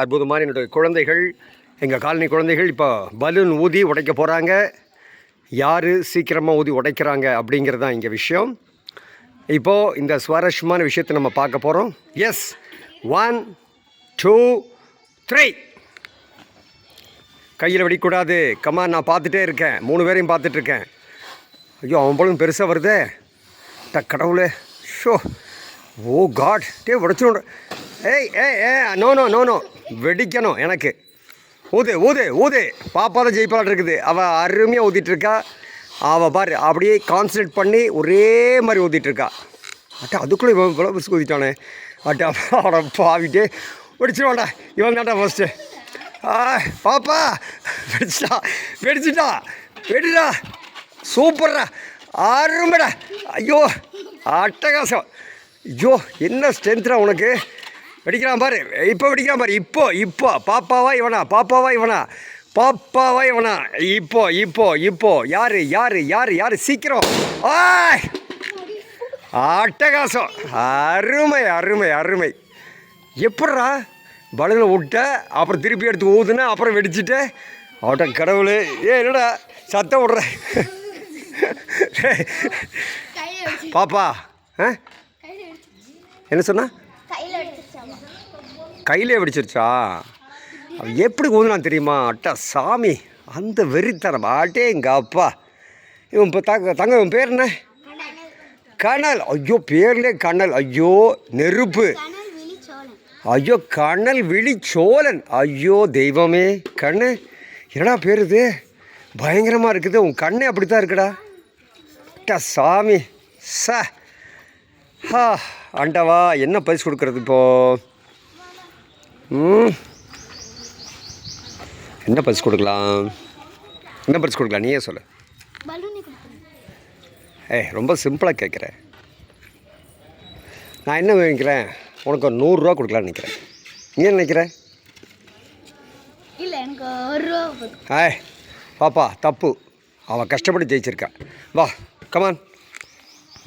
அற்புதமான என்னுடைய குழந்தைகள், எங்கள் காலனி குழந்தைகள் இப்போ பலூன் ஊதி உடைக்க போகிறாங்க. யார் சீக்கிரமாக ஊதி உடைக்கிறாங்க அப்படிங்கிறது தான் இங்கே விஷயம். இப்போது இந்த சுவாரஸ்யமான விஷயத்தை நம்ம பார்க்க போகிறோம். எஸ், 1 2 3. கையில் வெடிக்கூடாது. கமான், நான் பார்த்துட்டே இருக்கேன். 3 பேரையும் பார்த்துட்ருக்கேன். ஐயோ, அவன் போலும் பெருசாக வருதே. கடவுளே, ஷோ, ஓ காட், உடைச்சிடும். ஏய் ஏய் ஏ நோ நோ நோ நோ, வெடிக்கணும் எனக்கு. ஊது ஊது ஊது. பாப்பா தான் ஜெயிப்பாள் இருக்குது. அவள் அருமையாக ஊதிட்டுருக்கா. அவள் பாரு அப்படியே கான்சன்ட்ரேட் பண்ணி ஒரே மாதிரி ஊதிட்டுருக்கா. அட்டா அதுக்குள்ளே இவன் இவ்வளோ பிரிச்சு ஊதிட்டானே. அட்டா அவனை பாவிட்டே வெடிச்சிடுவான்டா. இவன் தான்டா ஃபஸ்ட்டு. பாப்பா வெடிச்சிட்டா வெடிச்சிட்டா வெடிடா. சூப்பர்டா, அருமைடா. ஐயோ அட்டகாசம். ஐயோ என்ன ஸ்ட்ரென்த்ரா உனக்கு. வெடிக்கிறான் பாரு, இப்போ வெடிக்கிறான் பாரு. இப்போ பாப்பாவா இவனா, பாப்பாவா இவனா, பாப்பாவா இவனா. இப்போ இப்போ இப்போ யார் யார் யார் யார் சீக்கிரம். அட்டகாசம், அருமை அருமை அருமை. எப்பட்றா பலூனை விட்ட, அப்புறம் திருப்பி எடுத்து ஊதுனா, அப்புறம் வெடிச்சுட்டு அவட்ட கடவுளே. என்னடா சத்தம் விட்ற பாப்பா? என்ன சொன்னா? கையிலே வெடிச்சிருச்சா? எப்படி ஊதுனா தெரியுமா? அட்டா சாமி, அந்த வெறித்தனம். ஆட்டே எங்கள் அப்பா. இவன் இப்போ தங்க இவன் பேர் என்ன? கனல். ஐயோ, பேர்லே கனல். ஐயோ நெருப்பு. ஐயோ கனல் விழி சோழன். ஐயோ தெய்வமே. கண்ணு என்னடா பேர் இது? பயங்கரமாக இருக்குது. உன் கண்ணே அப்படி தான் இருக்குடா. அட்டா சாமி ச. ஆண்டவா, என்ன பரிசு கொடுக்குறது இப்போது? என்ன பரிசு கொடுக்கலாம்? என்ன பரிசு கொடுக்கலாம் நீயே சொல்லு. ரொம்ப சிம்பிளாக கேட்குறேன். நான் என்ன நினைக்கிறேன், உனக்கு 100 ரூபா கொடுக்கலான்னு நினைக்கிறேன். நீ என்ன நினைக்கிற? இல்லை, எனக்கு 1 ரூபா. பாப்பா தப்பு. அவள் கஷ்டப்பட்டு ஜெயிச்சிருக்கா. வா கமான்.